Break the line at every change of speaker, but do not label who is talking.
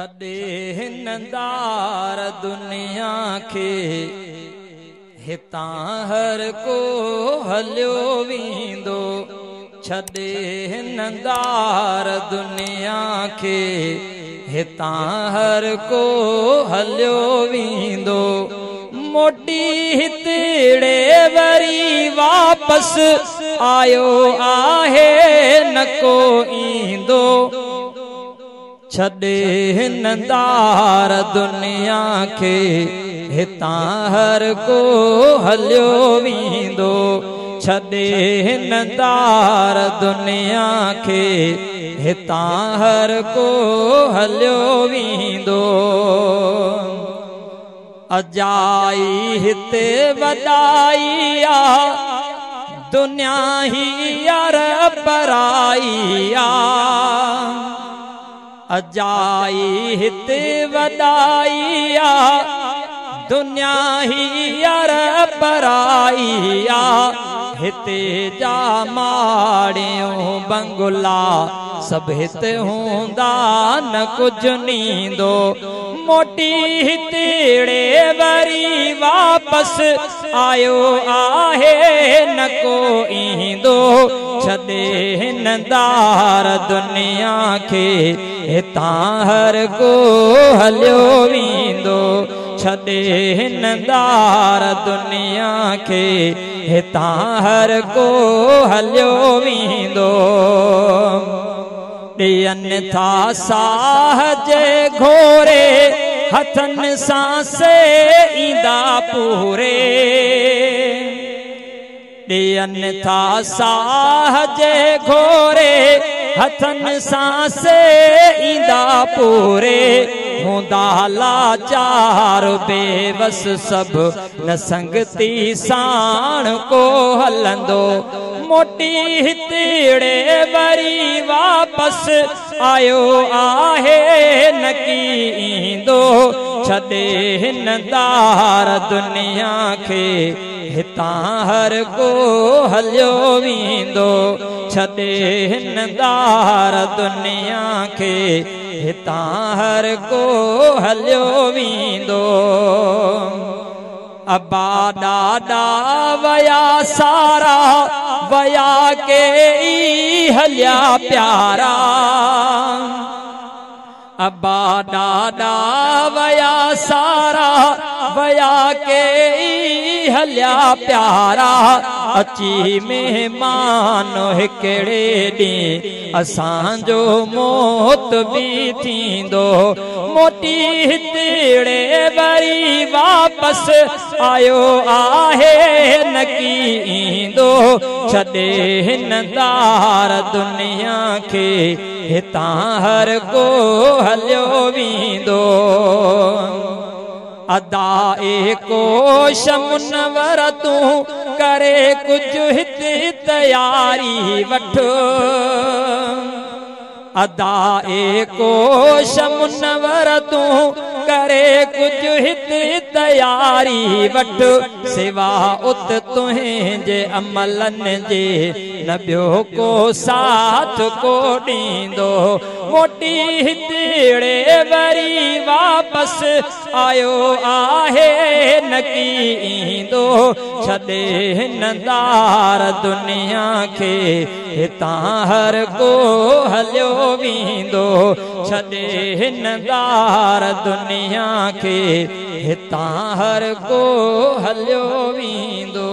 छॾे हिनदार दुनिया खे हितां हर को हलियो वींदो। छॾे हिनदार दुनिया खे हितां हर को हलियो वींदो। मोटी हितेड़े वरी वापस आयो आहे न को ईंदो। छॾे हिनदार दुनिया खे हितां हर को हलियो वींदो। छॾे हिनदार दुनिया खे हितां हर को हलियो वींदो। अजाई हिते वॾाई आ दुनिया ही यार पराई आ। अजाई हिते वॾाई आ दुनिया ही यार पराई आ। हिते जा माड़ियूं बंगला सब हिते हूंदा न कुछ नींदो। मोटी हितेड़े वरी वापस आयो आहे न को ईंदो। छॾे हिनदार दुनिया खे हितां हर को हलियो वींदो। छॾे हिनदार दुनिया खे हितां हर को हलियो वींदो। ॾियनि था साह जे घोरे हथनि सां से ईंदा पूरे। ॾियनि था साह जे घोरे हथनि सां से ईंदा पूरे। हूंदा लाचार बेवस सब न संगती साण को हलंदो। मोटी हितेड़े वरी वापस आयो आहे न की ईंदो। छॾे हिनदार दुनिया खे हितां हर को हलियो वींदो। छॾे हिनदार दुनिया खे हितां हर को हलियो वींदो। अबा ॾाॾा वया सारा वया के ई हलिया प्यारा। अबा ॾाॾा वया सारा वया के ई हलिया प्यारा। अची मेहमान हिकिड़े ॾींहुं असांजो मौत बि थींदो। मोटी हितेड़े वरी वापस आयो आहे न की ईंदो। छॾे हिनदार दुनिया खे हितां हर को हलियो वींदो। अदाए कोश मुनवर तूं करे कुछ हिते तयारी वठ। अदाए कोश मुनवर तूं करे कुछ हिते तयारी वठ। सिवा उत तुंहिंजे अमलनि जे न ॿियो को साथ को ॾींदो। मोटी हितेड़े वरी वापस आयो आहे न की ईंदो। छॾे हिनदार दुनिया खे हितां हर को हलियो वींदो। छॾे हिनदार दुनिया खे हितां हर को हलियो वींदो।